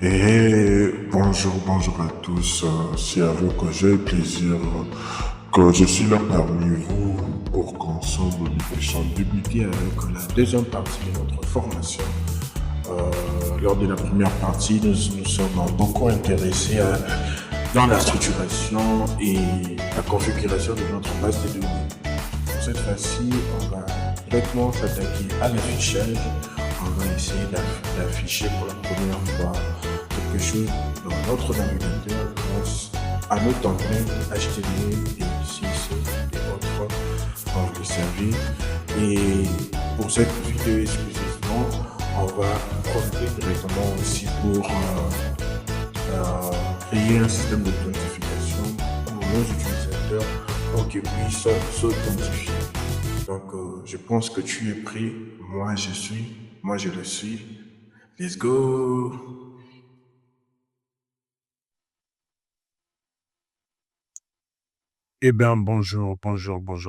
Et bonjour à tous. C'est avec j'ai le plaisir que je suis là parmi vous pour qu'ensemble nous puissions débuter avec la deuxième partie de notre formation. Lors de la première partie, nous sommes beaucoup intéressés dans la structuration et la configuration de notre base de données. Pour cette fois-ci, on va directement s'attaquer à l'affichage. On va essayer d'afficher pour la première fois quelque chose dans notre navigateur grâce à nos templates HTML et CSS et autres pour les servir. Et pour cette vidéo exclusivement, on va profiter directement aussi pour créer un système d'authentification pour nos utilisateurs pour qu'ils puissent s'authentifier. Donc, je pense que tu es prêt. Moi je le suis. Let's go! Eh bien, bonjour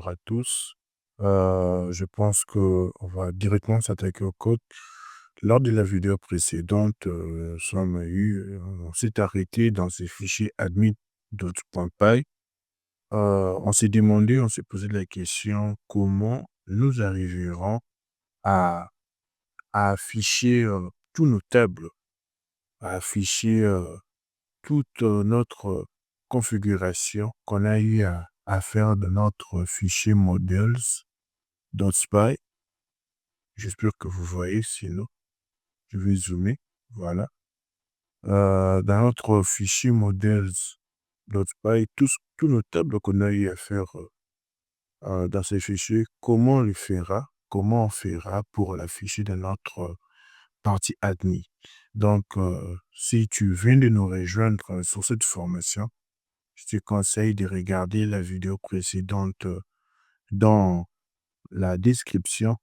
à tous. Je pense que on va directement s'attaquer au code. Lors de la vidéo précédente, on s'est arrêté dans ce fichier admin.py. On s'est demandé, on s'est posé la question comment nous arriverons à, à afficher tous nos tables, à afficher toute notre configuration qu'on a eu à faire de notre fichier models.py. J'espère que vous voyez, sinon je vais zoomer. Voilà. Dans notre fichier models.py, tous nos tables qu'on a eu à faire dans ces fichiers, comment on fera pour l'afficher dans notre partie admin. Donc, si tu viens de nous rejoindre sur cette formation, je te conseille de regarder la vidéo précédente dans la description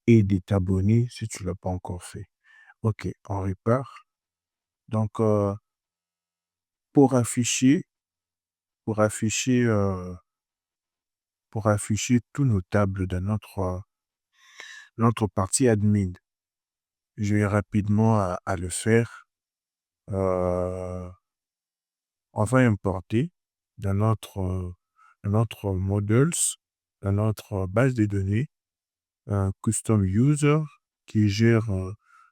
et de t'abonner si tu ne l'as pas encore fait. Ok, on repart. Donc, pour afficher, pour afficher, euh, pour afficher tous nos tables dans notre partie admin, je vais rapidement à le faire. Euh, on va importer dans notre models, dans notre base de données, un custom user qui gère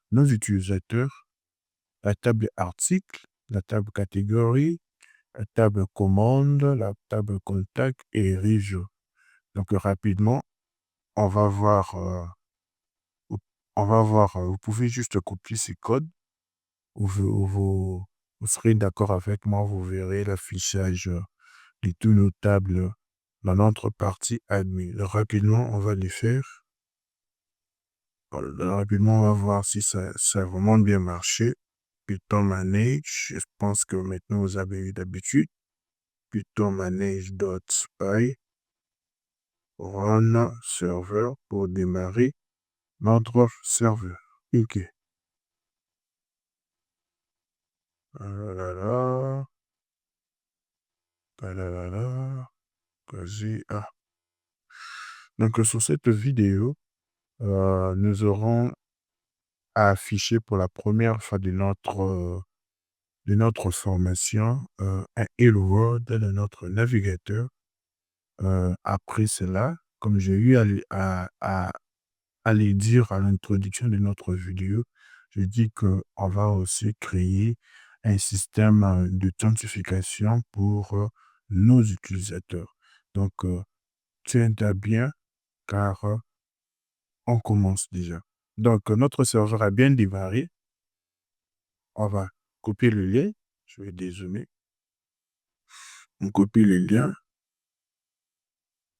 nos utilisateurs, la table article, la table catégorie, la table commande, la table contact et région. Donc rapidement, on va voir, vous pouvez juste copier ces codes ou vous serez d'accord avec moi, vous verrez l'affichage de tous nos tables dans notre partie admin. Rapidement, on va les faire. Rapidement, on va voir si ça a vraiment bien marché. Python Manage, je pense que maintenant vous avez eu d'habitude. Python Manage.py, Run Server pour démarrer notre serveur. OK. Ah là là là. Ah là là là. Quasi. Ah. Donc, sur cette vidéo, nous aurons à afficher pour la première fois de notre formation un Hello World dans notre navigateur. Après cela, comme j'ai eu à le dire à l'introduction de notre vidéo, je dis qu'on va aussi créer un système d'authentification pour nos utilisateurs. Donc, tiens-toi bien car on commence déjà. Donc, notre serveur a bien démarré. On va copier le lien. Je vais dézoomer. On copie le lien.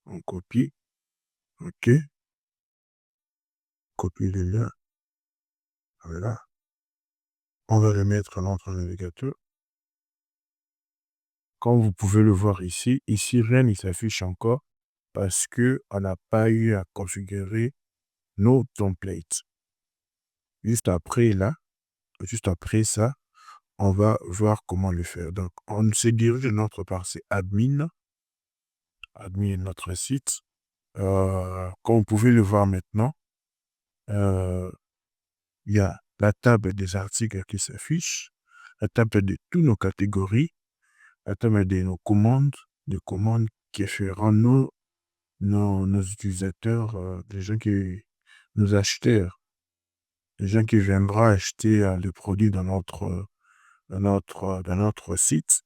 On copie. OK. Copie le lien. Voilà. On va le mettre dans notre navigateur. Comme vous pouvez le voir ici, rien ne s'affiche encore parce qu'on n'a pas eu à configurer nos templates. Juste après ça, on va voir comment le faire. Donc, on se dirige de notre partie admin est notre site. Comme vous pouvez le voir maintenant, il y a la table des articles qui s'affiche. la table de toutes nos catégories, la table de nos commandes, des commandes qui feront nos utilisateurs, les gens qui, nos acheteurs, les gens qui viendront acheter le produit dans notre site,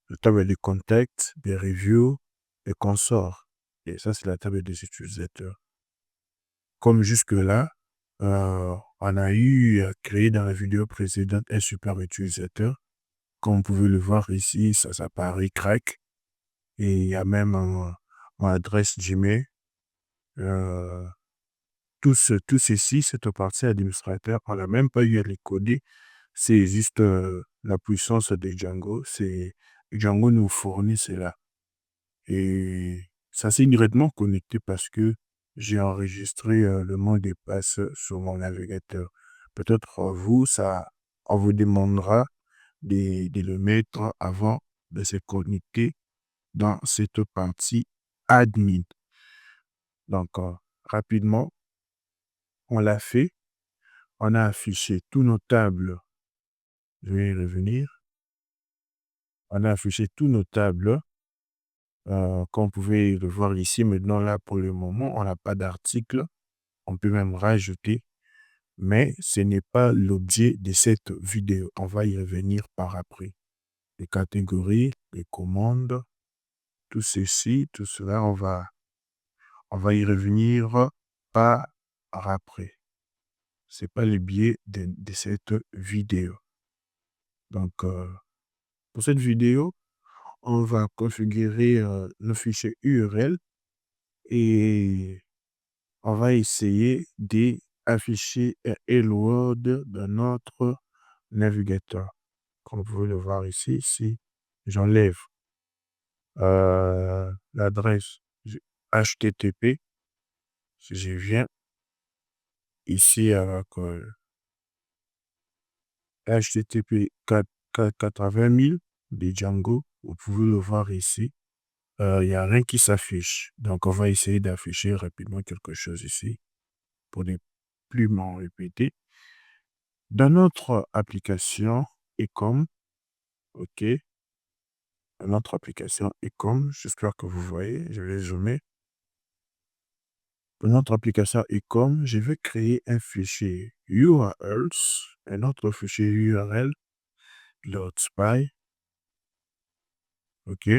la table des contacts, des reviews, des consorts. Et ça, c'est la table des utilisateurs. Comme jusque-là, on a eu créé dans la vidéo précédente un super utilisateur. Comme vous pouvez le voir ici, ça s'apparaît crack. Et il y a même mon adresse Gmail. Tout ceci, cette partie administrateur, on n'a même pas eu à les coder. C'est juste la puissance de Django. Django nous fournit cela. Et ça s'est directement connecté parce que j'ai enregistré le mot de passe sur mon navigateur. Peut-être vous, on vous demandera de le mettre avant de se connecter dans cette partie admin. Donc, rapidement, on l'a fait. On a affiché tous nos tables. Je vais y revenir. On a affiché tous nos tables. Comme vous pouvez le voir ici, maintenant, là, pour le moment, on n'a pas d'article. On peut même rajouter, mais ce n'est pas l'objet de cette vidéo. On va y revenir par après. Les catégories, les commandes, tout ceci, tout cela, on va y revenir par après. Ce n'est pas le biais de cette vidéo. Donc, pour cette vidéo, on va configurer nos fichiers URL et on va essayer d'afficher un Hello World dans notre navigateur. Comme vous pouvez le voir ici, si j'enlève l'adresse HTTP, si je viens ici avec HTTP 80 000 de Django, vous pouvez le voir ici. Il n'y a rien qui s'affiche. Donc, on va essayer d'afficher rapidement quelque chose ici pour ne plus m'en répéter. Dans notre application Ecom, OK, dans notre application Ecom, j'espère que vous voyez, je vais zoomer. Dans notre application Ecom, je vais créer un fichier URLs, un autre fichier URL, .spy, OK.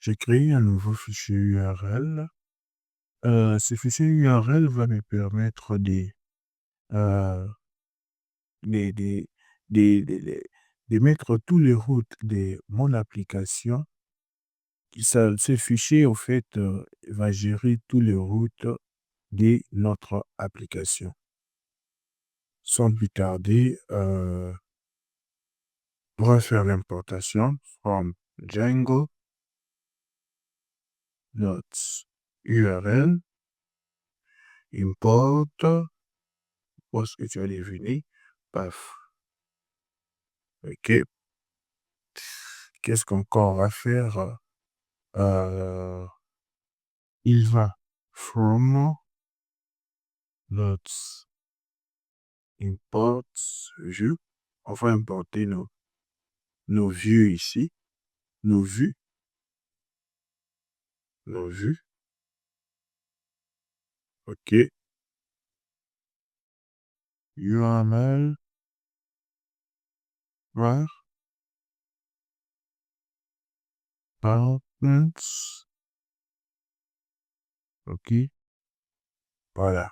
J'ai créé un nouveau fichier URL. Ce fichier URL va me permettre euh, de, de, de, de, de- de mettre tous les routes de mon application. Ce fichier, au fait, va gérer tous les routes de notre application. Sans plus tarder, on va faire l'importation from Django .url import, où est-ce que tu as deviner? Paf. OK. Qu'est-ce qu'encore on va faire? Il va from import view. On va importer nos vues ici. Nos vues. OK. URL var partners. OK. Voilà.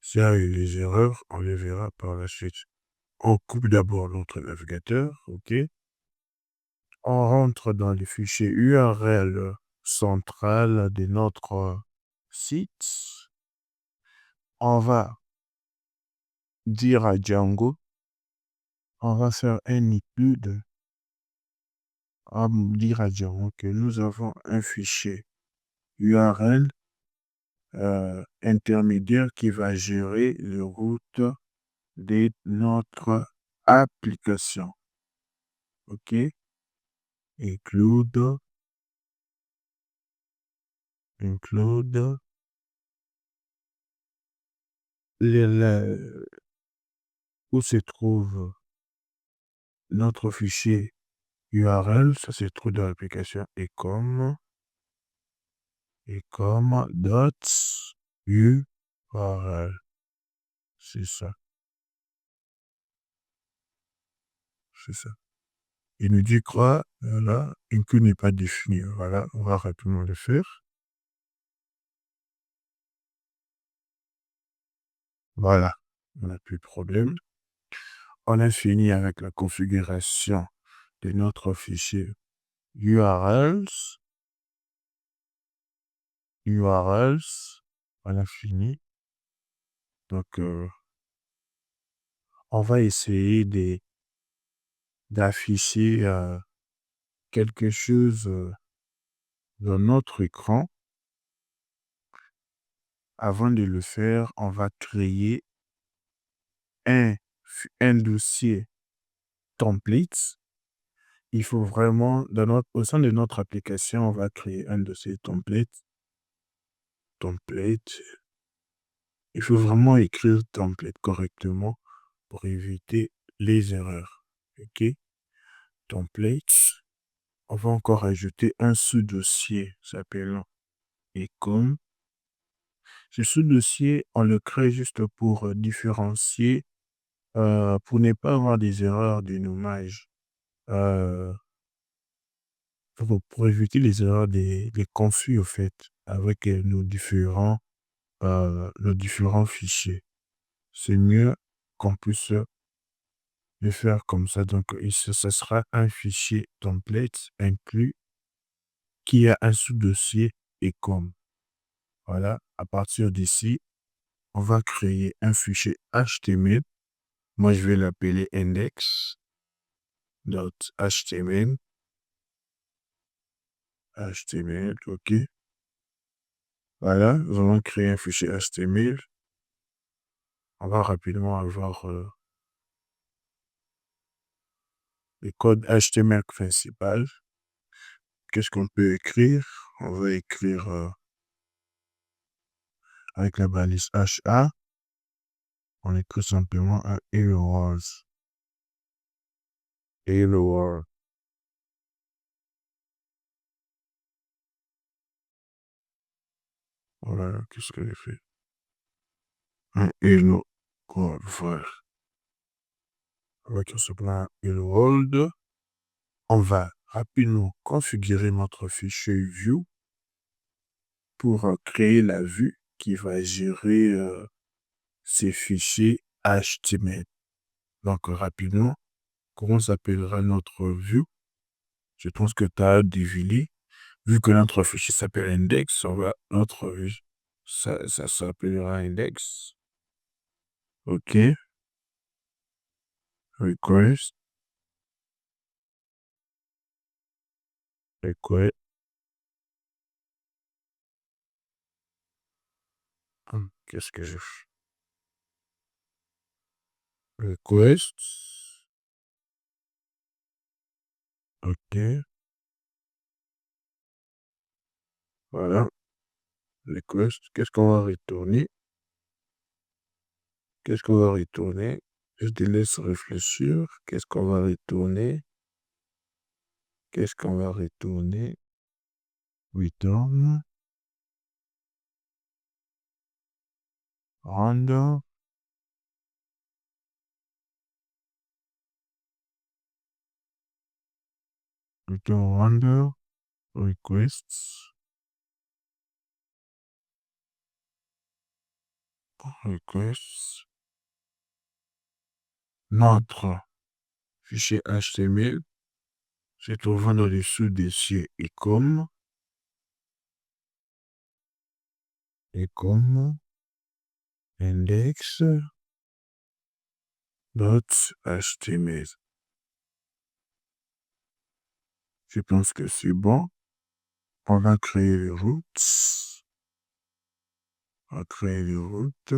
S'il y a eu des erreurs, on les verra par la suite. On coupe d'abord notre navigateur. OK. On rentre dans le fichier URL central de notre site. On va dire à Django, on va faire un include. On va dire à Django que nous avons un fichier URL intermédiaire qui va gérer le route de notre application. OK. Include. où se trouve notre fichier URL. Ça se trouve dans l'application ecom.url. C'est ça, c'est ça. Il nous dit quoi? Voilà, une queue n'est pas définie. Voilà, on va rapidement le faire. Voilà, on n'a plus de problème. On a fini avec la configuration de notre fichier URLs. On a fini. Donc, on va essayer d'afficher quelque chose dans notre écran. Avant de le faire, on va créer un dossier template. Il faut vraiment, au sein de notre application, on va créer un dossier template. Il faut vraiment écrire template correctement pour éviter les erreurs. OK? Template. On va encore ajouter un sous-dossier s'appelant ecom. Ce sous-dossier, on le crée juste pour différencier, pour ne pas avoir des erreurs de nommage. Pour éviter les erreurs des conflits, au fait, avec nos différents fichiers. C'est mieux qu'on puisse le faire comme ça. Donc, ici, ce sera un fichier template inclus qui a un sous-dossier ecom. Voilà, à partir d'ici, on va créer un fichier HTML. Moi, je vais l'appeler index.html. HTML, OK. Voilà, nous allons créer un fichier HTML. On va rapidement avoir le code HTML principal. Qu'est-ce qu'on peut écrire? On va écrire avec la balise HA. On écrit simplement un hello world. Hello world. Voilà, qu'est-ce que j'ai fait? Un hello world. Voilà. On va écrire simplement un hello world. On va rapidement configurer notre fichier view pour créer la vue qui va gérer ces fichiers HTML. Donc, rapidement, comment s'appellera notre view? Je pense que tu as deviné. Vu que notre fichier s'appelle index, ça s'appellera index. OK. Request. Qu'est-ce que je fais? Request. OK. Voilà. Request. Qu'est-ce qu'on va retourner? Qu'est-ce qu'on va retourner? Je te laisse réfléchir. Qu'est-ce qu'on va retourner? Qu'est-ce qu'on va retourner? Return. Render. Return render. Requests. Requests. Notre fichier HTML se trouvant dans le sous-dossier ecom. Index.html. Je pense que c'est bon. On va créer les routes. On va créer les routes.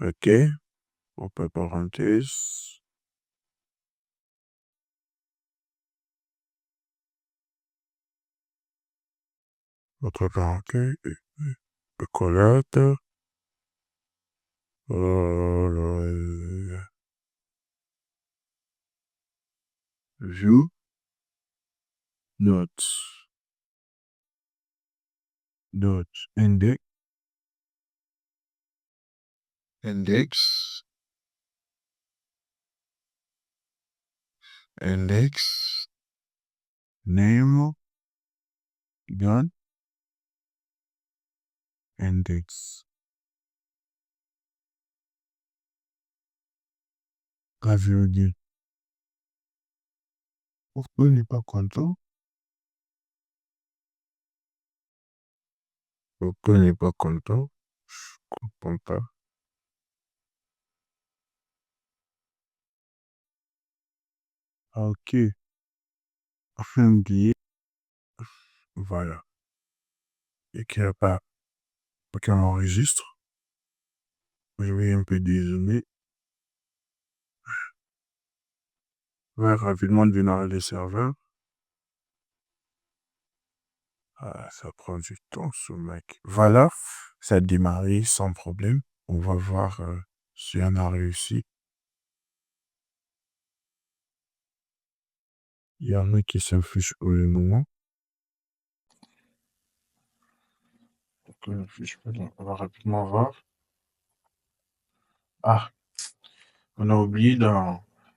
OK. Entre parenthèses. Entre parenthèses. Accolade. View notes, index, name, gun, index. Virgule. Pourquoi il n'est pas content? Pourquoi il n'est pas content? Je comprends pas. Ok. Enfin, oublié. Voilà. Et qu'il n'y a pas aucun enregistre. Je vais un peu dézoomer. On va rapidement démarrer les serveurs. Ah, ça prend du temps, ce mec. Voilà. Ça a démarré sans problème. On va voir si on a réussi. Il y en a qui s'affichent pour le moment. On va rapidement voir. Ah, on a oublié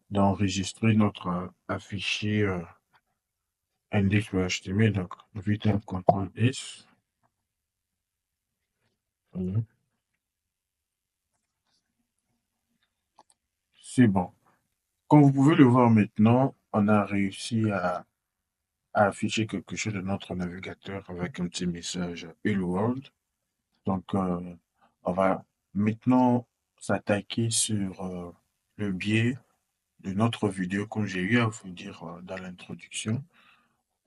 d'enregistrer notre fichier index.html. Donc, vite un CTRL S. Voilà. C'est bon. Comme vous pouvez le voir maintenant, on a réussi à afficher quelque chose de notre navigateur avec un petit message Hello World. Donc, on va maintenant s'attaquer sur le biais de notre vidéo, comme j'ai eu à vous dire dans l'introduction.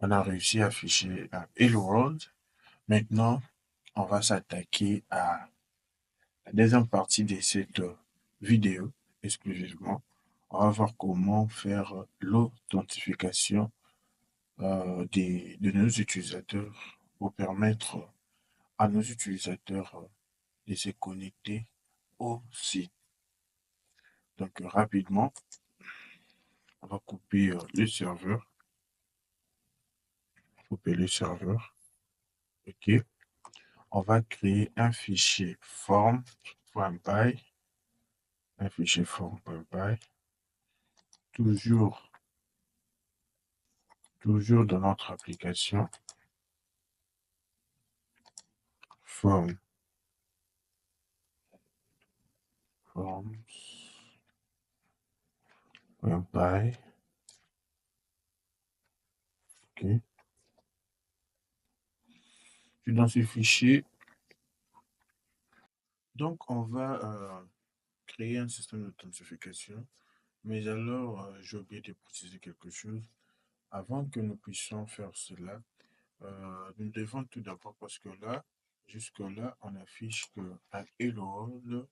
On a réussi à afficher Hello World. Maintenant, on va s'attaquer à la deuxième partie de cette vidéo exclusivement. On va voir comment faire l'authentification de nos utilisateurs pour permettre à nos utilisateurs de se connecter au site. Donc rapidement, on va couper le serveur. Couper le serveur. OK. On va créer un fichier form.py. Un fichier form.py. Toujours dans notre application. Form. Forms.py. OK. Dans ce fichier, donc on va créer un système d'authentification. Mais alors, j'ai oublié de préciser quelque chose. Avant que nous puissions faire cela, nous devons tout d'abord, parce que là, jusque-là, on affiche qu'un Hello World.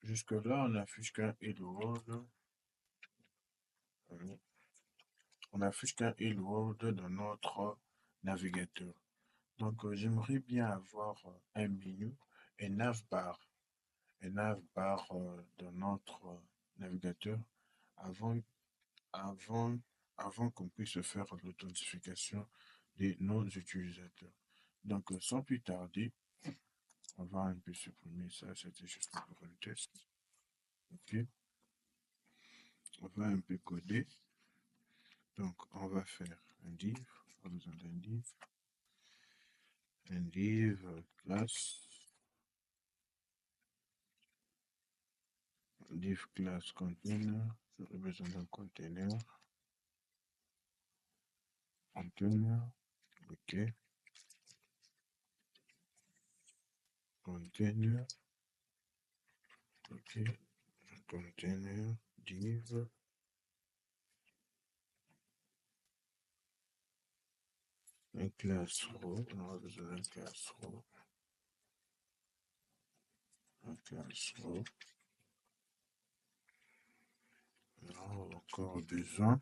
Jusque-là, on affiche qu'un Hello World. On affiche qu'un Hello World dans notre navigateur. Donc, j'aimerais bien avoir un menu, un navbar, dans notre navigateur avant, avant, avant qu'on puisse faire l'authentification de nos utilisateurs. Donc, sans plus tarder, on va un peu supprimer ça, c'était juste pour un test. OK. On va un peu coder. Donc, on va faire un div, pas besoin d'un div, class, div class container, j'aurais besoin d'un container, OK, container, OK, container, div, un class row, on aura besoin d'un class row, un class row, on aura encore besoin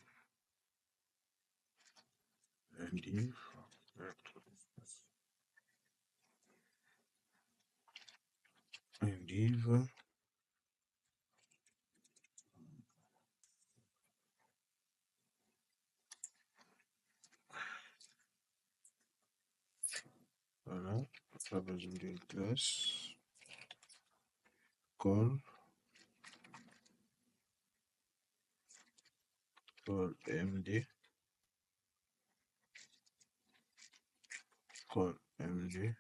d'un div, un livre. Voilà, pas besoin d'une classe. Call MD. Call MD.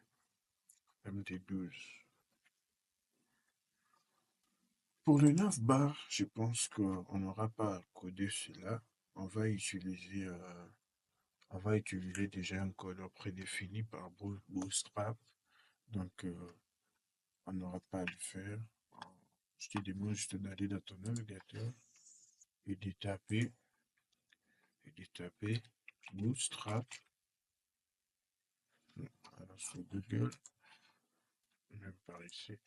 MD12. Pour le 9 bar, je pense qu'on n'aura pas à coder cela. On va utiliser déjà un codeur prédéfini par Bootstrap. Donc, on n'aura pas à le faire. Je te demande juste d'aller dans ton navigateur et de taper Bootstrap. Alors, sur Google, même par ici,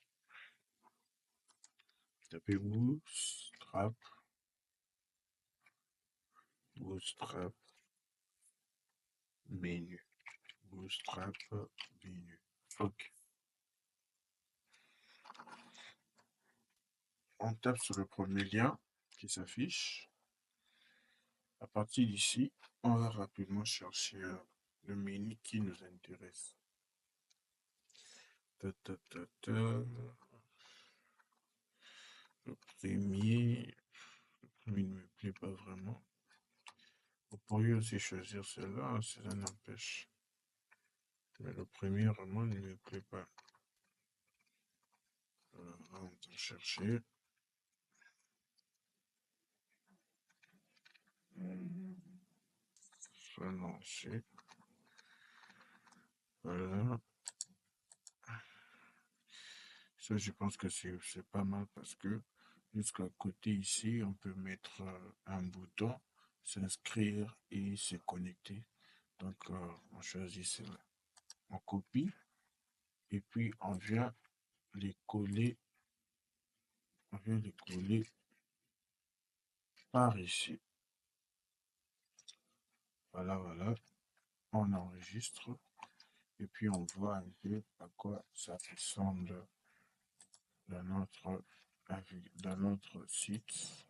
taper Bootstrap menu. Bootstrap menu. OK. On tape sur le premier lien qui s'affiche. À partir d'ici, on va rapidement chercher le menu qui nous intéresse. Le premier ne me plaît pas vraiment. Vous pourriez aussi choisir cela, cela n'empêche. Mais le premier vraiment ne me plaît pas. On va chercher. Lancer. Voilà. Ça, je pense que c'est pas mal parce que jusqu'à côté ici, on peut mettre un bouton, s'inscrire et se connecter. Donc, on choisit cela. On copie et puis on vient les coller. On vient les coller par ici. Voilà, voilà. On enregistre et puis on voit un peu à quoi ça ressemble dans notre site.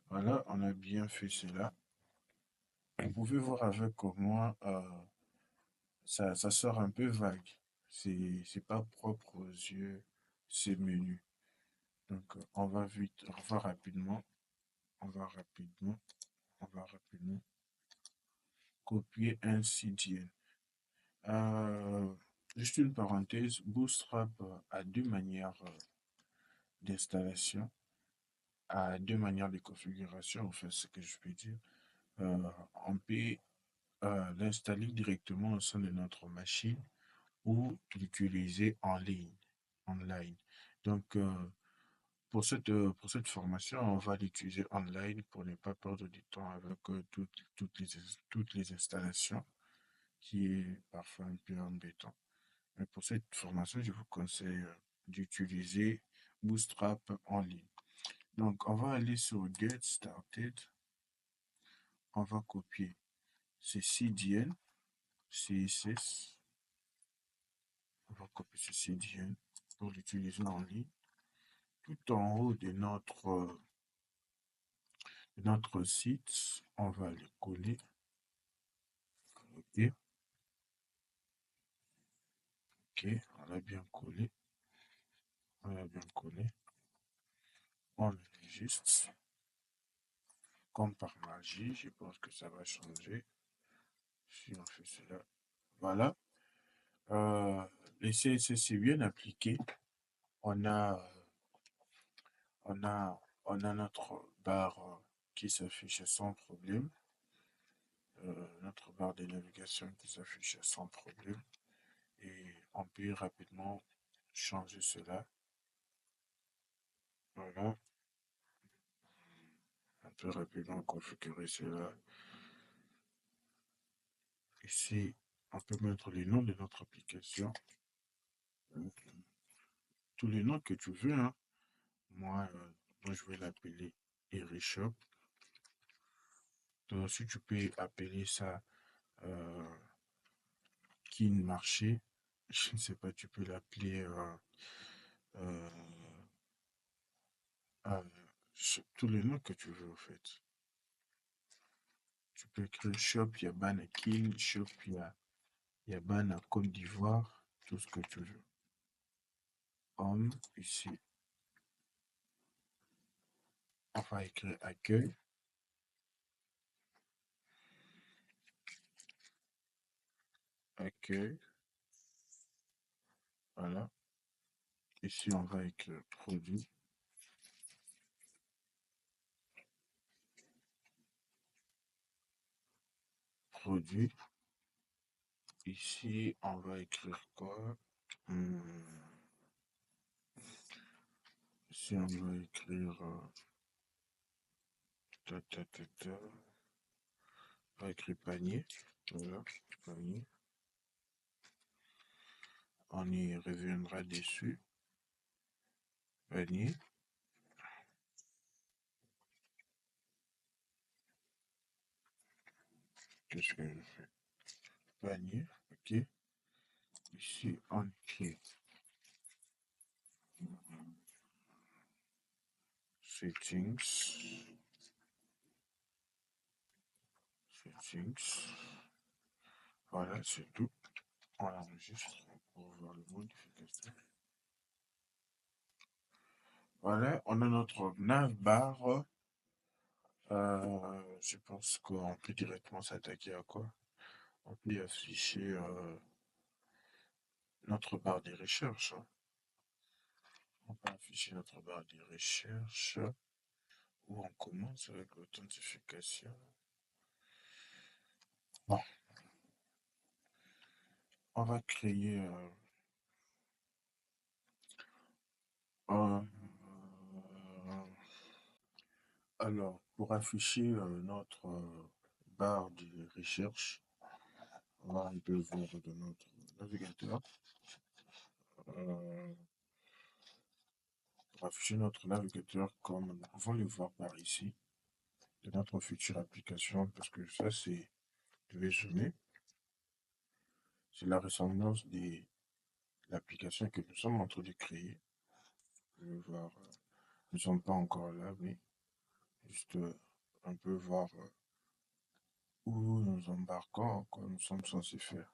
Voilà, on a bien fait cela. Vous pouvez voir avec moi, ça sort un peu vague. C'est pas propre aux yeux, ces menus. Donc, on va vite, on va rapidement copier un CDN. Juste une parenthèse, Bootstrap a deux manières d'installation, a deux manières de configuration, en fait, ce que je peux dire. On peut l'installer directement au sein de notre machine ou l'utiliser en ligne, online. Donc, pour cette formation, on va l'utiliser online pour ne pas perdre du temps avec toutes les installations, qui est parfois un peu embêtant. Mais pour cette formation, je vous conseille d'utiliser Bootstrap en ligne. Donc, on va aller sur Get Started. On va copier ce CDN, CSS. On va copier ce CDN pour l'utiliser en ligne. Tout en haut de notre site, on va les coller. OK. OK, on a bien collé. On a bien collé. On enregistre. Comme par magie, je pense que ça va changer. Si on fait cela. Voilà. Les CSS est bien appliqué. On a, on a notre barre qui s'affiche sans problème. Notre barre de navigation qui s'affiche sans problème. Et on peut rapidement changer cela. Voilà. On peut rapidement configurer cela. Ici, on peut mettre les noms de notre application. Tous les noms que tu veux, hein. Moi, je vais l'appeler EriShop. Toi aussi, tu peux appeler ça Kin Marché. je ne sais pas, tu peux l'appeler euh, euh, tous les noms que tu veux, en fait. Tu peux écrire Shop Yabana King, Shop Yabana Côte d'Ivoire, tout ce que tu veux. Homme, ici, on va écrire accueil. Accueil, voilà. Ici, on va écrire produit. Produit. Ici, on va écrire quoi? Ici, on va écrire ta, ta, ta, ta. On va écrire panier. Voilà, panier. On y reviendra dessus. Panier. Qu'est-ce que je fais? Panier, ok. Ici, on écrit settings. Settings. Voilà, c'est tout. On enregistre pour voir le modification. Voilà, on a notre navbar. Je pense qu'on peut directement s'attaquer à quoi? On peut y afficher notre barre des recherches, hein. On peut afficher notre barre des recherches où on commence avec l'authentification. Bon, on va créer un- alors, pour afficher notre barre de recherche, on va un peu voir de notre navigateur. Euh, pour afficher notre navigateur comme nous pouvons le voir par ici, de notre future application, parce que ça c'est, je vais zoomer, c'est la ressemblance de l'application que nous sommes en train de créer. Je vais voir, nous ne sommes pas encore là, mais juste un peu voir où nous embarquons, quoi nous sommes censés faire.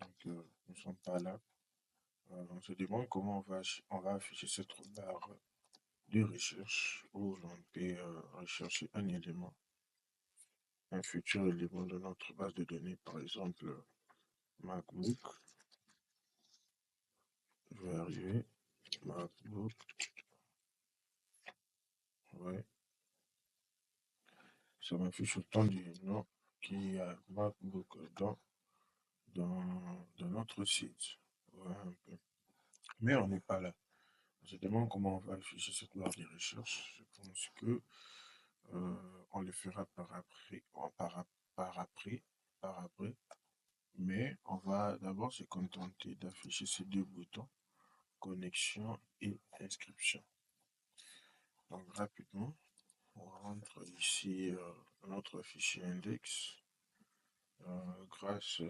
Donc, nous ne sommes pas là. On se demande comment on va afficher cette barre de recherche où l'on peut rechercher un élément, un futur élément de notre base de données, par exemple MacBook. Je vais arriver. MacBook. Ouais. Ça m'affiche autant du nom qui a MacBook dans notre site. Ouais, un peu. Mais on n'est pas là. On se demande comment on va afficher cette barre de recherche. Je pense que on le fera par après, par après. Mais on va d'abord se contenter d'afficher ces deux boutons, connexion et inscription. Donc rapidement, on rentre ici dans notre fichier index. Grâce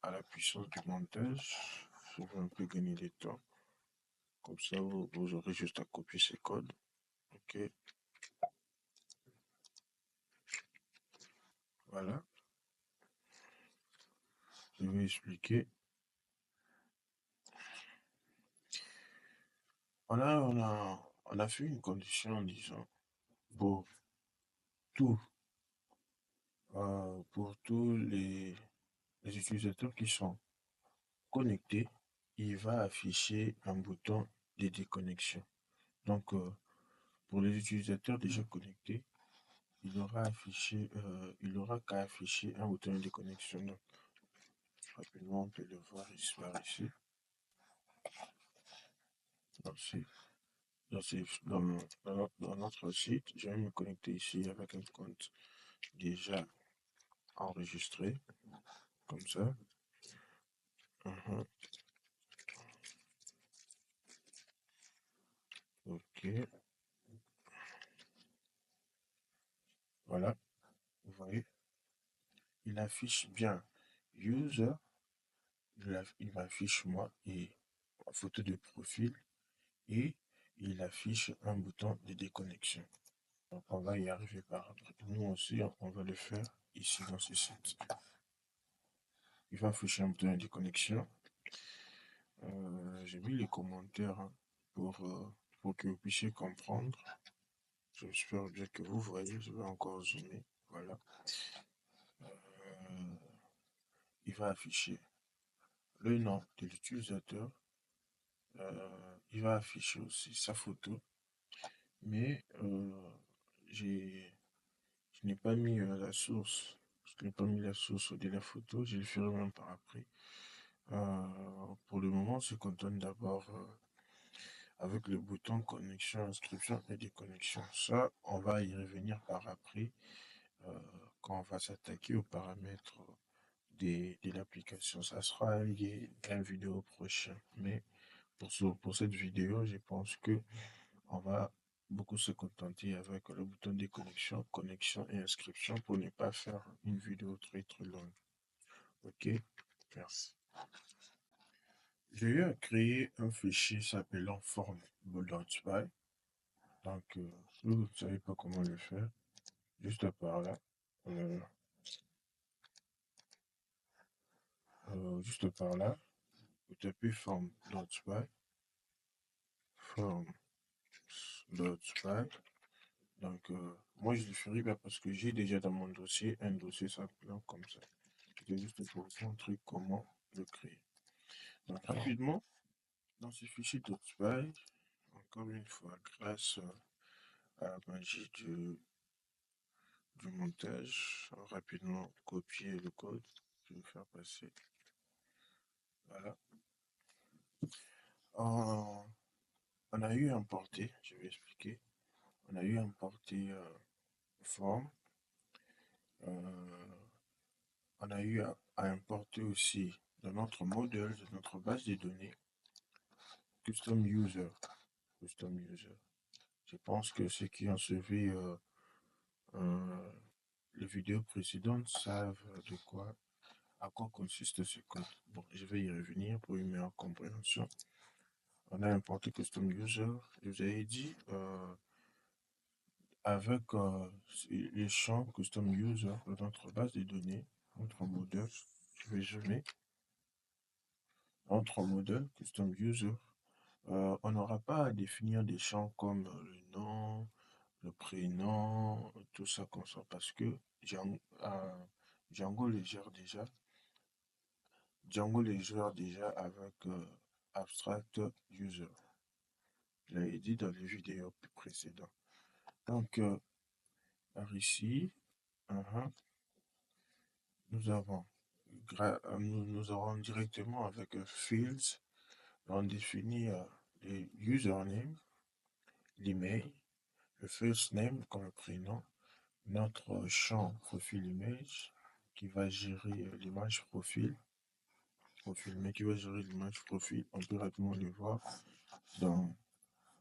à la puissance du montage, je vais un peu gagner du temps. Comme ça, vous aurez juste à copier ces codes. Ok, voilà. Je vais expliquer. On a fait une condition en disant pour tout, pour tous les utilisateurs qui sont connectés, il va afficher un bouton de déconnexion. Donc, pour les utilisateurs déjà connectés, il aura qu'à afficher un bouton de déconnexion. Donc, rapidement, on peut le voir ici. Dans notre site, je vais me connecter ici avec un compte déjà enregistré, comme ça. Ok, voilà, vous voyez, il affiche bien user il m'affiche moi et ma photo de profil et il affiche un bouton de déconnexion. Donc on va y arriver par après. Nous aussi, on va le faire ici dans ce site. Il va afficher un bouton de déconnexion. J'ai mis les commentaires hein, pour que vous puissiez comprendre. J'espère bien que vous voyez. Je vais encore zoomer. Voilà. Il va afficher le nom de l'utilisateur. Il va afficher aussi sa photo. Mais je n'ai pas mis la source. Je n'ai pas mis la source de la photo. Je le ferai même par après. Pour le moment, on se contente d'abord avec le bouton connexion, inscription et déconnexion. Ça, on va y revenir par après euh, quand on va s'attaquer aux paramètres de l'application. Ça sera lié à une vidéo prochaine. Mais pour cette vidéo, je pense que on va beaucoup se contenter avec le bouton déconnexion, connexion et inscription pour ne pas faire une vidéo très très longue. Ok, merci. J'ai eu à créer un fichier s'appelant form.py. Donc, si vous ne savez pas comment le faire, juste par là, euh, juste par là, vous tapez form.py, form.py. Donc, moi, je le ferai pas parce que j'ai déjà dans mon dossier un dossier s'appelant comme ça. C'était juste pour vous montrer comment le créer. Donc, rapidement, dans ce fichier .py, encore une fois, grâce à la magie du montage, rapidement copier le code, je vais faire passer. Voilà. On a eu à importer, je vais expliquer. On a eu à importer forme. On a eu à importer aussi dans notre modèle, de notre base de données, custom user. Custom user. Je pense que ceux qui ont suivi les vidéos précédentes savent à quoi consiste ce code. Bon, je vais y revenir pour une meilleure compréhension. On a importé custom user. Je vous avais dit, avec les champs custom user de notre base de données, notre modèle, je vais zoomer, notre modèle custom user, on n'aura pas à définir des champs comme le nom, le prénom, tout ça comme ça, parce que Django les gère déjà. Django les gère déjà avec Abstract User. Je l'avais dit dans les vidéos précédentes. Donc, par ici, nous avons nous aurons directement avec Fields, on définit le username, l'email, le first name comme prénom, notre champ profil image qui va gérer l'image profil, mais qui va gérer l'image profil. On peut rapidement le voir dans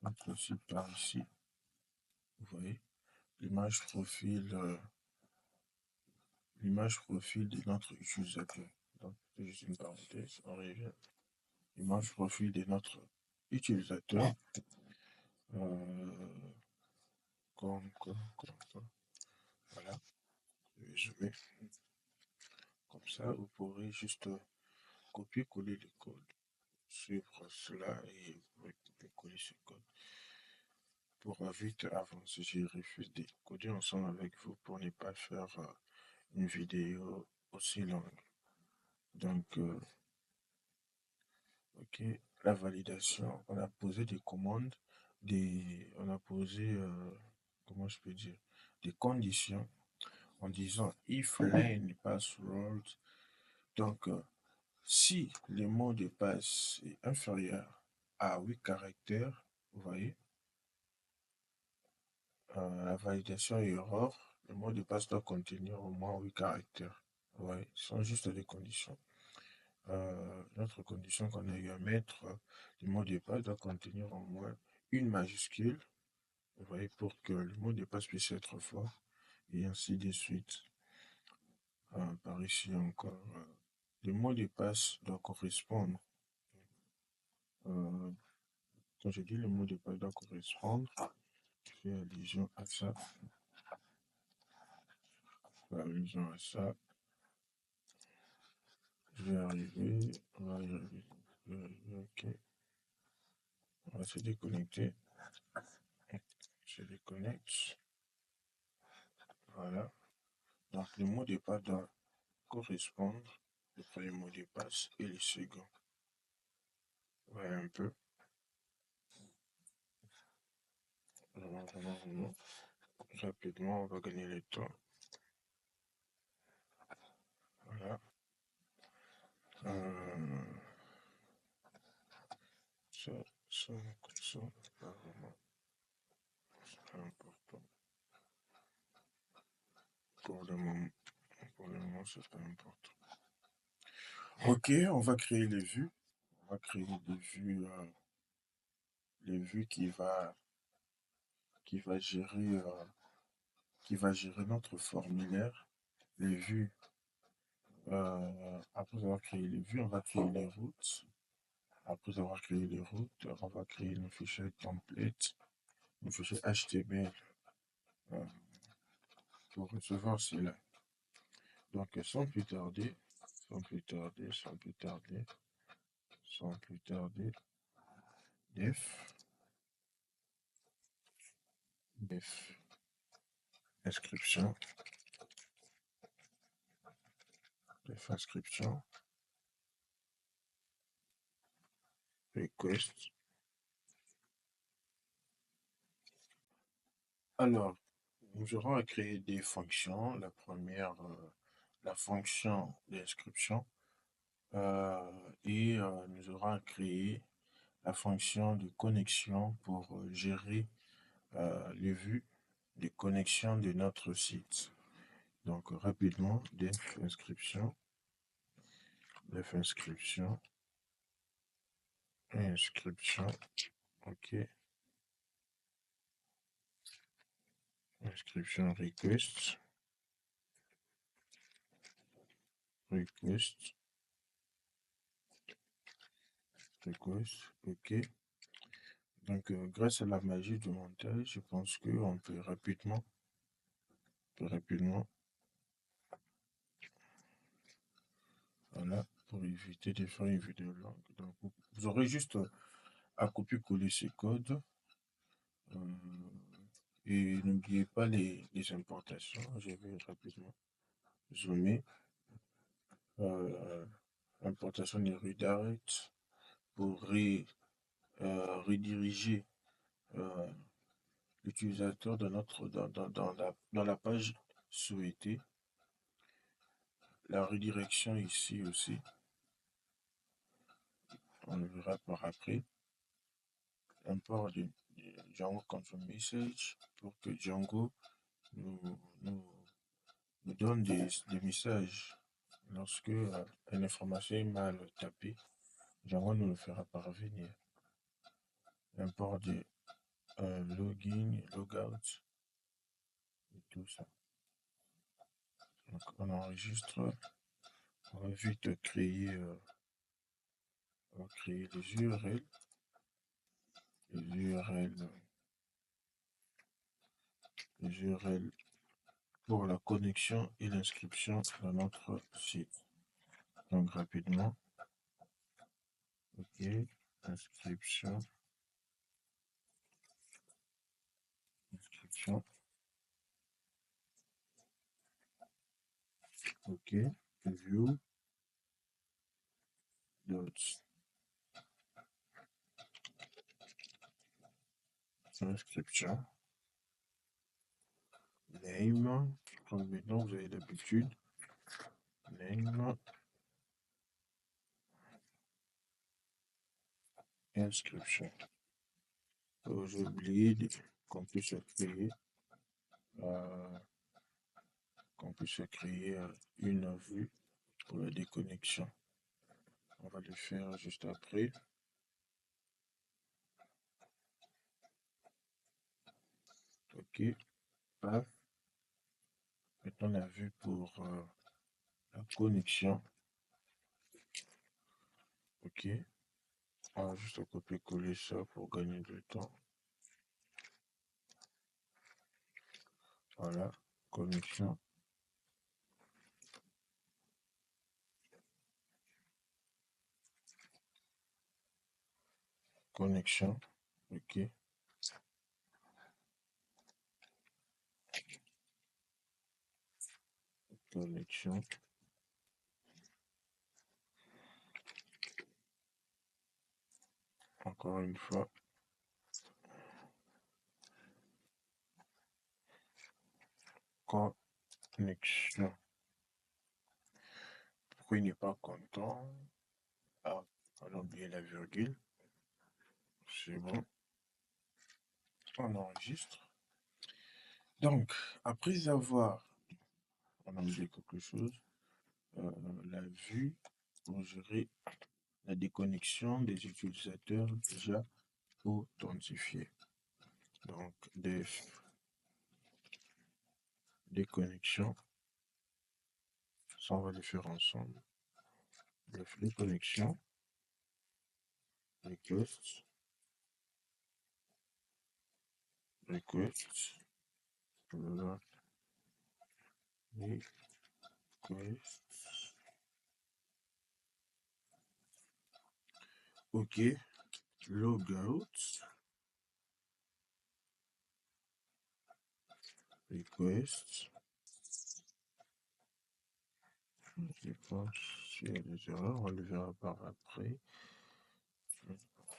notre site par ici. Vous voyez, l'image profil de notre utilisateur. Donc, c'est juste une parenthèse, on revient. L'image profil de notre utilisateur. Comme. Voilà. Je vais comme ça, vous pourrez juste copier-coller le code, suivre cela et copier-coller ce code pour vite avancer. J'ai refusé de coder ensemble avec vous pour ne pas faire une vidéo aussi longue. Donc, ok, la validation, on a posé des commandes, on a posé, comment je peux dire, des conditions en disant if len password. Donc, si le mot de passe est inférieur à 8 caractères, vous voyez, la validation est erreur, le mot de passe doit contenir au moins 8 caractères. Vous voyez, ce sont juste des conditions. Notre condition qu'on a eu à mettre, le mot de passe doit contenir au moins une majuscule, vous voyez, pour que le mot de passe puisse être fort, et ainsi de suite. Par ici encore. le mot de passe doit correspondre. Quand je dis le mot de passe doit correspondre, je fais allusion à ça. Allusion à ça. Je vais arriver. On va y arriver. Ok. On va se déconnecter. Je déconnecte. Voilà. Donc le mot de passe doit correspondre. Le premier mot de passe et le second. Voilà un peu. Vraiment. Rapidement, on va gagner le temps. Voilà. Ça, comme ça, pas vraiment. C'est pas important. Pour le moment, c'est pas important. Ok, on va créer les vues. On va créer les vues qui va gérer notre formulaire. Les vues. Après avoir créé les vues, on va créer les routes. Après avoir créé les routes, on va créer nos fichiers template, nos fichiers HTML pour recevoir cela. Donc sans plus tarder, def inscription, request. Alors, nous aurons à créer des fonctions. La première, la fonction d'inscription. Et nous aurons à créer la fonction de connexion pour gérer les vues de connexion de notre site. Donc rapidement, def inscription, ok, inscription request, ok. Donc grâce à la magie du montage, je pense qu'on peut rapidement, voilà, pour éviter de faire une vidéo longue. Donc vous aurez juste à copier-coller ces codes. Et n'oubliez pas les importations. Je vais rapidement zoomer. Importation des redirects pour rediriger l'utilisateur dans la page souhaitée. La redirection ici aussi. On le verra par après. Import de Django Control Message pour que Django nous donne des messages lorsque une information est mal tapée. Django nous le fera parvenir. Import de login, logout et tout ça. Donc on enregistre. On va vite créer, les URL. Les URL pour la connexion et l'inscription dans notre site. Donc rapidement, ok, inscription, ok, view, dots, inscription, name, comme maintenant vous avez l'habitude, name, inscription. J'ai oublié qu'on puisse créer une vue pour la déconnexion. On va le faire juste après. Ok, paf. Maintenant la vue pour la connexion. Ok. On va juste copier-coller ça pour gagner du temps. Voilà. Connexion. Connexion. Ok. Connexion. Encore une fois. Connexion. Pourquoi il n'est pas content? Ah, on a oublié la virgule. C'est bon. On enregistre. Donc, après avoir, on a oublié quelque chose, la vue pour gérer la déconnexion des utilisateurs déjà authentifiés. Donc, déconnexion, ça on va les faire ensemble. Def déconnexion, request, voilà, request, ok, logout, request, je pense qu'il y a des erreurs, on le verra par après.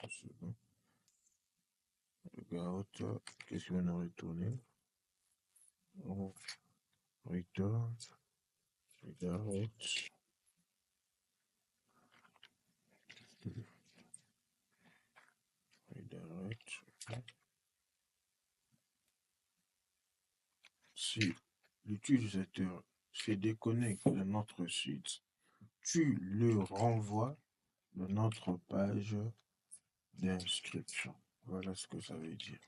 C'est bon. Logout, qu'est-ce qu'on a retourné? On return, redirect, redirect, ok. Si l'utilisateur se déconnecte de notre site, tu le renvoies de notre page d'inscription. Voilà ce que ça veut dire.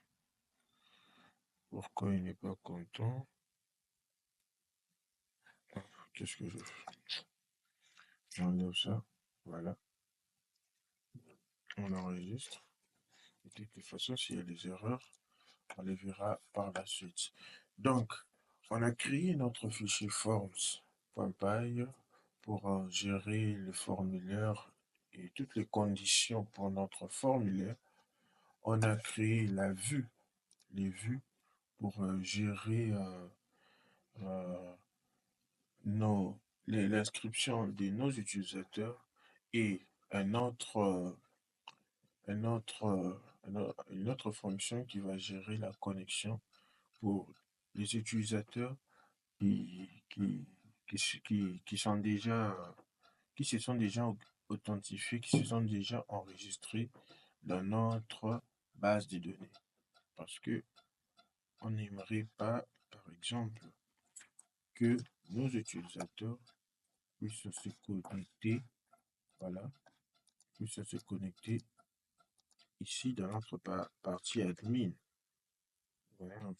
Pourquoi il n'est pas content? Qu'est-ce que je fais? J'enlève ça. Voilà. On enregistre. Et de toute façon, s'il y a des erreurs, on les verra par la suite. Donc, on a créé notre fichier forms.py pour gérer le formulaire et toutes les conditions pour notre formulaire. On a créé la vue, les vues pour gérer l'inscription de nos utilisateurs et un autre, une autre fonction qui va gérer la connexion pour les utilisateurs qui, qui, qui sont déjà, qui se sont déjà authentifiés, qui se sont déjà enregistrés dans notre base de données. Parce que on n'aimerait pas, par exemple, que nos utilisateurs puissent se connecter, voilà, puissent se connecter ici dans notre partie admin. Voilà.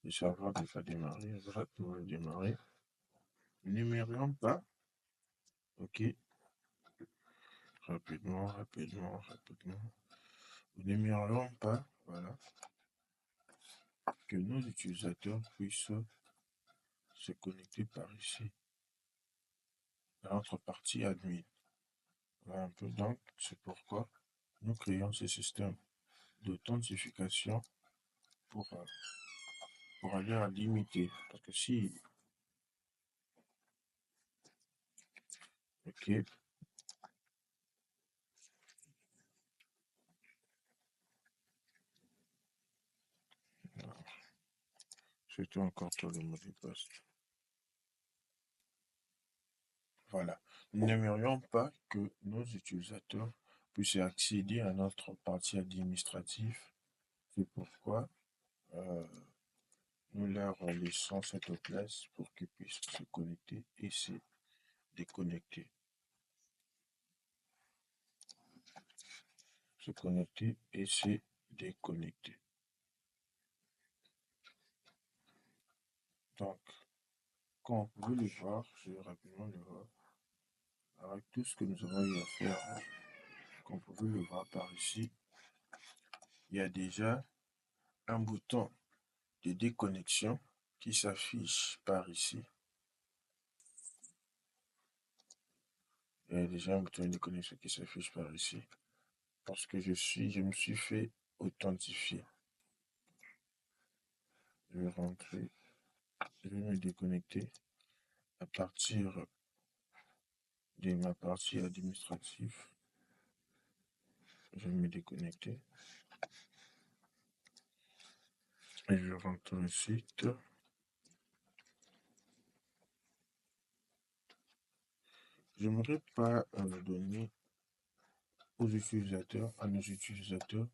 Le serveur va démarrer, va démarrer. N'aimerions pas, ok, rapidement. Nous n'aimerions pas, voilà, que nos utilisateurs puissent se connecter par ici, dans notre partie admin. Voilà un peu. Donc, c'est pourquoi nous créons ce système d'authentification pour aller à limiter. Parce que si, ok, c'était encore sur le mot de passe. Voilà. Nous n'aimerions pas que nos utilisateurs puissent accéder à notre partie administrative. C'est pourquoi nous leur laissons cette place pour qu'ils puissent se connecter et se déconnecter. Se connecter et se Donc, Comme vous pouvez le voir, je vais rapidement le voir. Avec tout ce que nous avons eu à faire, comme vous pouvez le voir par ici, il y a déjà un bouton de déconnexion qui s'affiche par ici. Il y a déjà un bouton de déconnexion qui s'affiche par ici. Parce que je me suis fait authentifier. Je vais rentrer, je vais me déconnecter à partir de ma partie administrative. Je vais me déconnecter. Et je rentre sur le site. Je n'aimerais pas donner aux utilisateurs, à nos utilisateurs,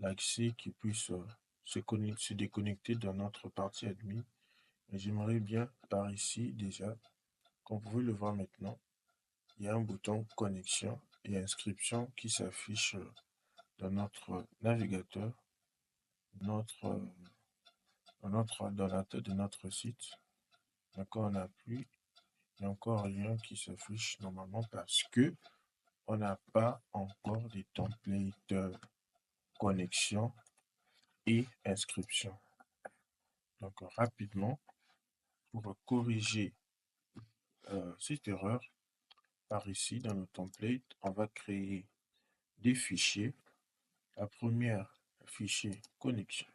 l'accès qu'ils puissent se déconnecter dans notre partie admin. Mais j'aimerais bien par ici déjà, comme vous pouvez le voir maintenant, il y a un bouton connexion et inscription qui s'affiche dans notre navigateur, dans la tête de notre site. D'accord, on appuie, il n'y a encore rien qui s'affiche normalement parce que on n'a pas encore des templates connexion et inscription. Donc rapidement, pour corriger cette erreur, par ici dans le template, on va créer des fichiers. La première, fichier connexion,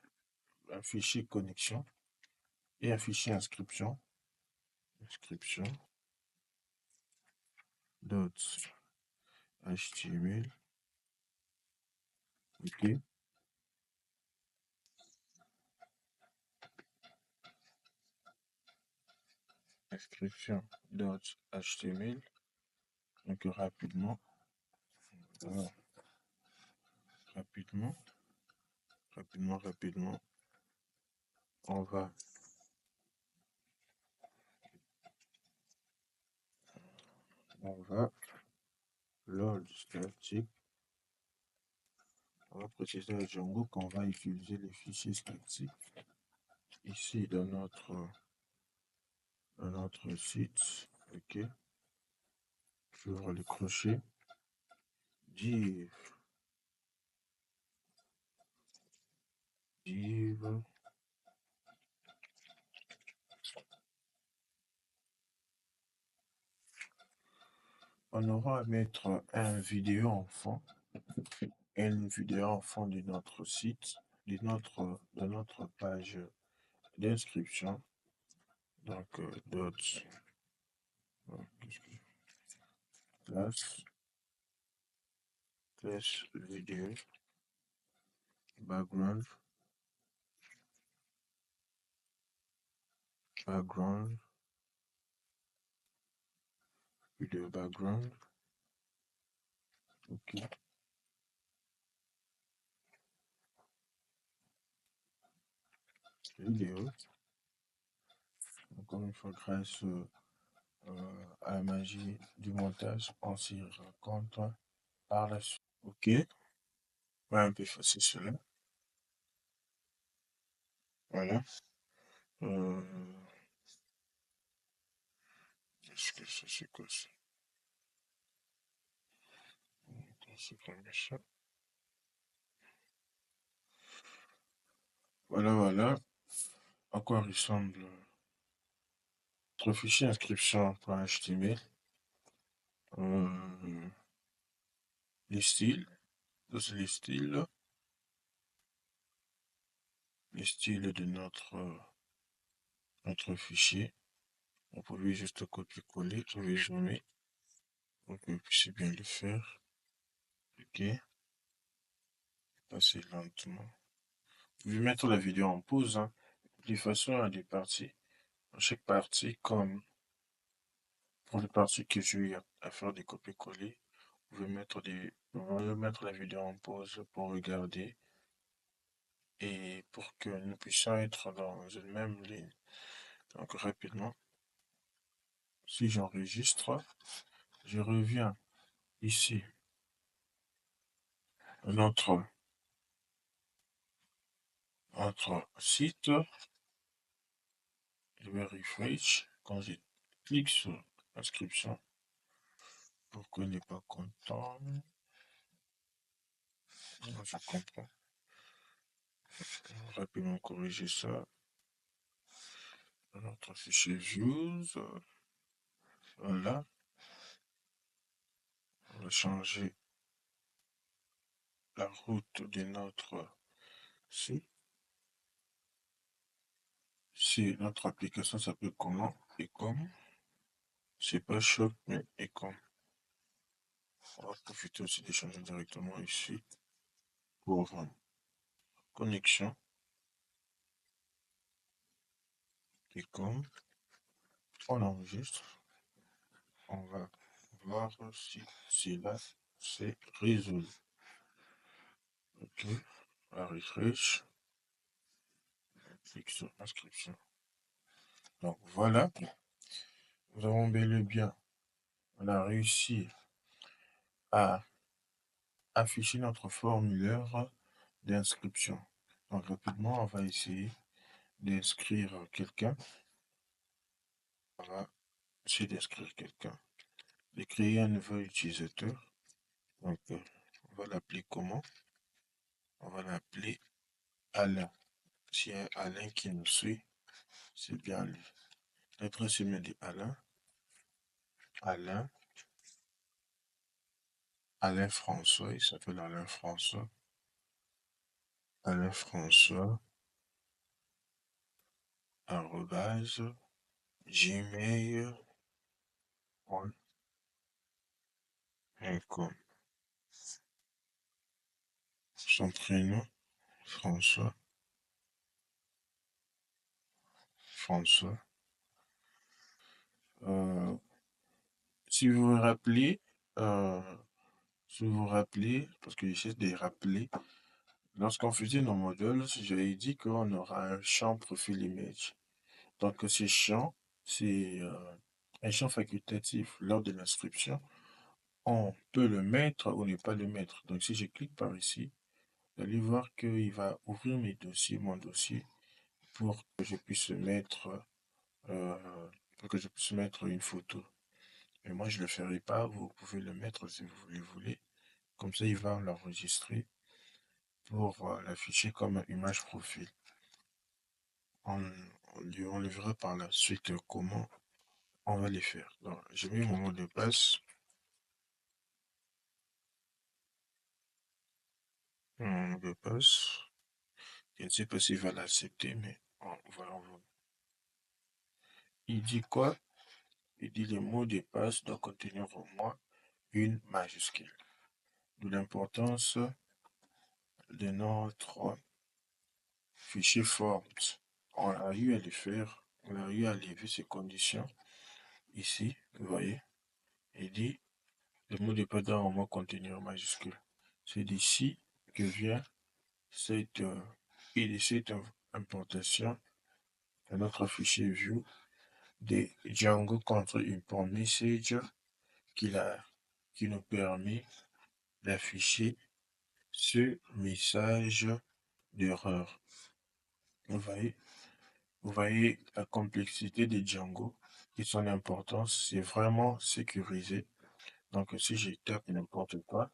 un fichier connexion et un fichier inscription. Inscription .html. OK. Inscription.html. Donc rapidement, voilà. rapidement, on va load static. On va préciser à Django qu'on va utiliser les fichiers statiques ici dans notre site. OK. J'ouvre le crochet. Div. On aura à mettre une vidéo en fond de notre site, de notre page d'inscription. Donc, classe vidéo, background, vidéo background. OK. Vidéo. Encore une fois, grâce à la magie du montage, on s'y rend compte par la suite. OK. On va un peu effacer cela. Voilà. Est-ce que ça c'est quoi ça? C'est comme ça. Voilà. À quoi ressemble notre fichier inscription.html. Les styles. Ça c'est les styles. Les styles de notre fichier. On pouvait juste copier-coller, je vais zoomer pour que vous puissiez bien le faire. OK. Passer lentement. Vous pouvez mettre la vidéo en pause, hein, de façon à des parties. Dans chaque partie, comme pour les parties que j'ai eu à faire des copier-coller, vous pouvez mettre la vidéo en pause pour regarder et pour que nous puissions être dans une même ligne. Donc rapidement, si j'enregistre, je reviens ici à notre site. Je vais refresh. Quand j'ai clique sur inscription. Pourquoi il n'est pas content? Moi, je comprends. On va rapidement corriger ça dans notre fichier views. Voilà. On va changer la route de notre site. Si notre application s'appelle comment? Ecom. C'est pas Shop, mais Ecom. On va profiter aussi de changer directement ici pour connexion. Ecom. On enregistre. On va voir si cela c'est résolu. Ok. On va refresh. Clique sur inscription. Donc voilà. Nous avons bel et bien, on a réussi à afficher notre formulaire d'inscription. Donc rapidement, on va essayer d'inscrire quelqu'un. On va essayer d'inscrire quelqu'un. De créer un nouvel utilisateur. Donc on va l'appeler comment? On va l'appeler Alain. S'il y a Alain qui nous suit, c'est bien lui. L'adresse email de Alain. Alain François, il s'appelle Alain François. Alain François, arrobase, gmail.com. Son prénom, François. Euh, si vous vous rappelez, euh, parce que j'essaie de rappeler, lorsqu'on faisait nos modules, j'avais dit qu'on aura un champ profil image. Donc, ce champ, c'est un champ facultatif lors de l'inscription. On peut le mettre ou ne pas le mettre. Donc, si je clique par ici, vous allez voir qu'il va ouvrir mon dossier, pour que je puisse mettre, une photo. Mais moi, je ne le ferai pas. Vous pouvez le mettre si vous le voulez. Comme ça, il va l'enregistrer pour l'afficher comme image profil. On le verra par la suite comment on va les faire. Donc, j'ai mis mon mot de passe. Mon mot de passe. Je ne sais pas s'il va l'accepter, mais voilà. Il dit quoi? Il dit le mot de passe doit contenir au moins une majuscule. De l'importance de notre fichier Forms. On a eu à le faire, on a eu à lever ces conditions. Ici, vous voyez, il dit le mot de passe doit au moins contenir en majuscule. C'est d'ici que vient cette importation de notre fichier view de Django contre import message qui nous permet d'afficher ce message d'erreur. Vous voyez la complexité de Django et son importance, c'est vraiment sécurisé. Donc si je tape n'importe quoi,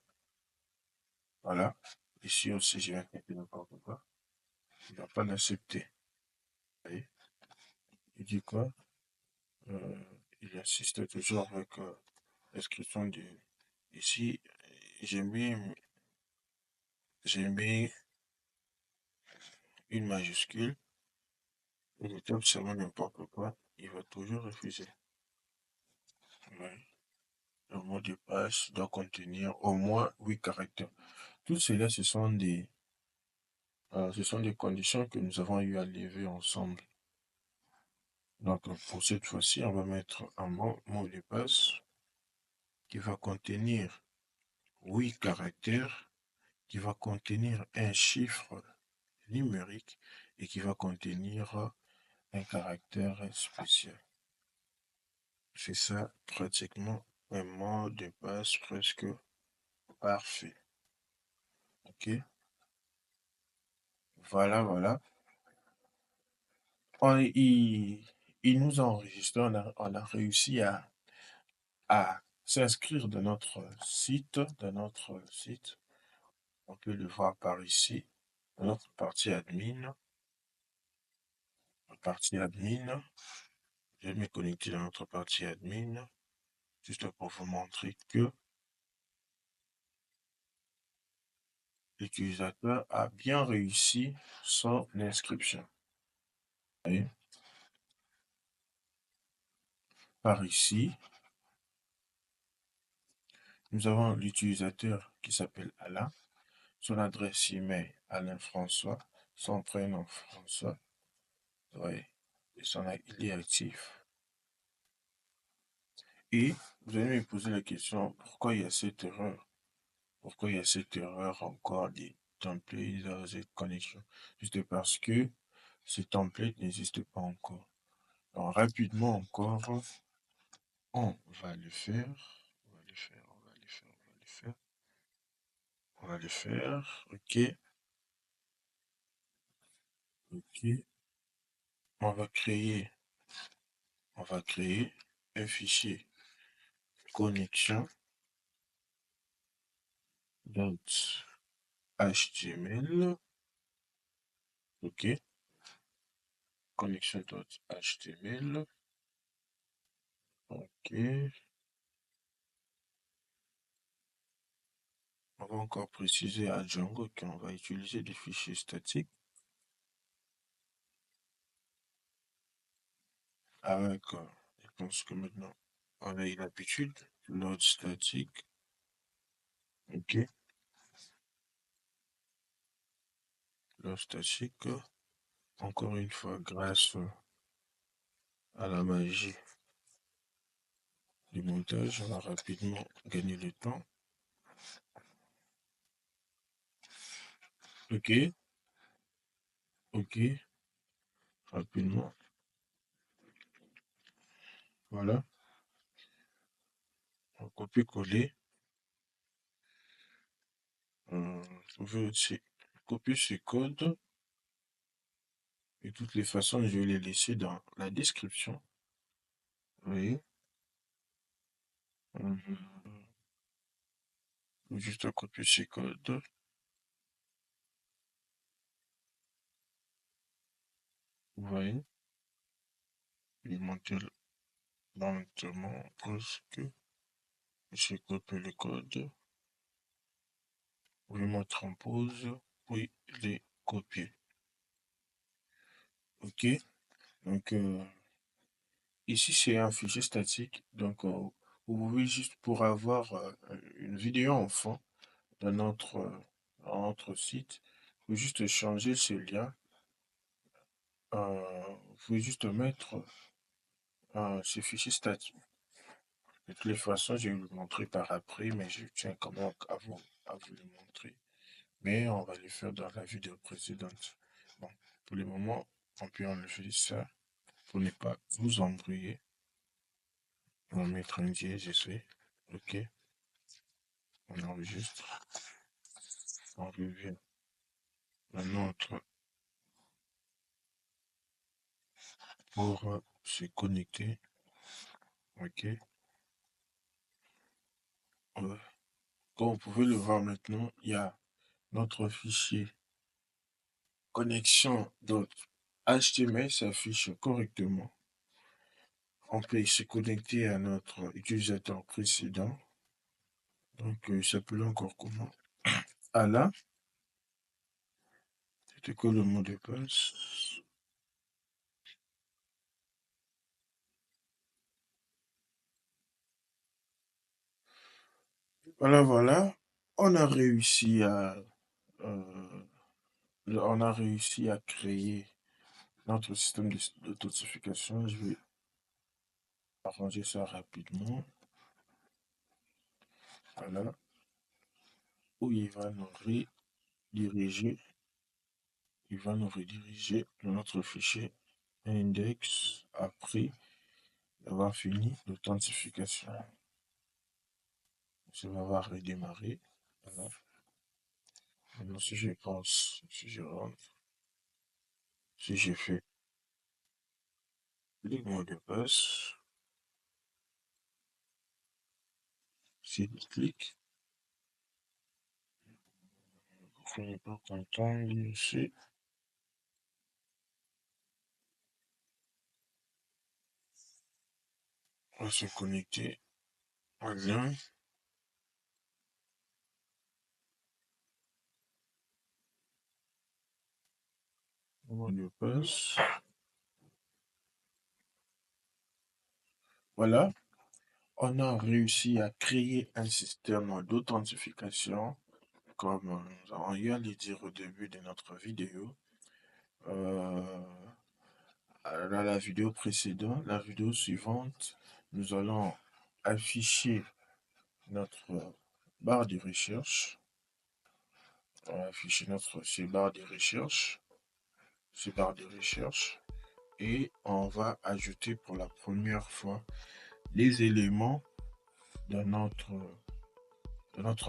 voilà, ici aussi je vais taper n'importe quoi, il ne va pas l'accepter. Vous voyez, il dit quoi? Il insiste toujours avec l'inscription de... Ici, j'ai mis une majuscule, et je tape seulement n'importe quoi, il va toujours refuser. Ouais. Le mot de passe doit contenir au moins 8 caractères. Tout cela, ce sont des conditions que nous avons eu à lever ensemble. Donc, pour cette fois-ci, on va mettre un mot de passe qui va contenir 8 caractères, qui va contenir un chiffre numérique et qui va contenir un caractère spécial. C'est ça, pratiquement un mot de passe presque parfait. Ok? Voilà. Il il nous a enregistré, on a réussi à s'inscrire dans notre site, On peut le voir par ici, dans notre partie admin. Je vais me connecter dans notre partie admin, juste pour vous montrer que l'utilisateur a bien réussi son inscription. Et par ici, nous avons l'utilisateur qui s'appelle Alain, son adresse email Alain François, son prénom François, ouais, il est actif. Et vous allez me poser la question, pourquoi il y a cette erreur? Pourquoi il y a cette erreur encore des templates et connexions? Juste parce que ces templates n'existent pas encore. Alors rapidement encore, on va le faire. Ok. On va créer un fichier connexion .html. Ok. Connexion.html. Ok. On va encore préciser à Django qu'on va utiliser des fichiers statiques avec, je pense que maintenant on a eu l'habitude, load statique. Ok. Load statique. Encore une fois, grâce à la magie du montage, on va rapidement gagner le temps. Ok. Rapidement. Voilà. On copier-coller. Vous pouvez aussi copier ce code. De toutes les façons, je vais les laisser dans la description. Vous voyez. Juste copier ce code. Vous voyez. Il monte lentement parce que j'ai copié le code. Vous le mettre en pause, puis les copier. Ok. Donc, ici, c'est un fichier statique. Donc, vous pouvez juste pour avoir une vidéo en fond dans notre site, vous pouvez juste changer ce lien. Vous pouvez juste mettre ce fichier statique. De toutes les façons, je vais vous le montrer par après, mais je tiens quand même à vous le montrer. Mais on va le faire dans la vidéo précédente. Bon, pour le moment, on peut enlever ça pour ne pas vous embrouiller. On va mettre un dièse, j'essaie. Ok. On enregistre. On revient à notre pour se connecter. Ok. Comme vous pouvez le voir maintenant, il y a notre fichier connexion.html s'affiche correctement. On peut se connecter à notre utilisateur précédent. Donc, il s'appelle encore comment? Alain. C'était quoi le mot de passe? Voilà. On a réussi à, créer notre système d'authentification. Je vais arranger ça rapidement. Voilà. Où il va nous rediriger. Il va nous rediriger dans notre fichier index après avoir fini l'authentification. Ça va redémarrer. Voilà. Maintenant, si je pense, si je rentre, si je fais le mot de passe. Si je clique, je n'est pas content ici. On va se connecter en lien. Mot de passe. Voilà, on a réussi à créer un système d'authentification, comme nous avons eu à le dire au début de notre vidéo. Dans la vidéo précédente, la vidéo suivante, nous allons afficher notre barre de recherche. On va afficher ces barres de recherche, et on va ajouter pour la première fois les éléments de notre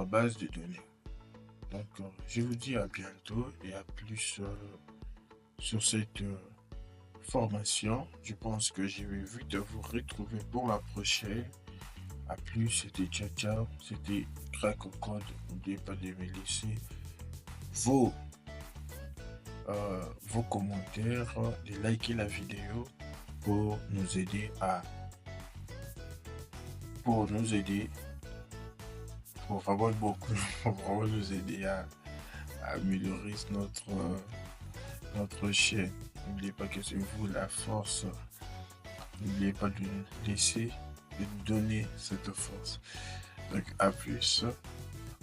base de données. Donc, je vous dis à bientôt et à plus sur cette formation. Je pense que je vais vite vous retrouver pour la prochaine. À plus, c'était ciao ciao, c'était Crack au Code. N'oubliez pas de me laisser vos commentaires, de liker la vidéo pour nous aider pour vraiment beaucoup, pour vraiment nous aider à améliorer notre chaîne. N'oubliez pas que c'est vous la force. N'oubliez pas de nous laisser, de nous donner cette force. Donc à plus,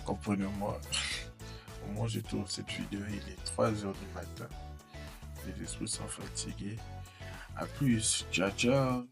comprenez-moi. Au moment où je tourne cette vidéo, il est 3h du matin. Les esprits sont fatigués. À plus, ciao ciao.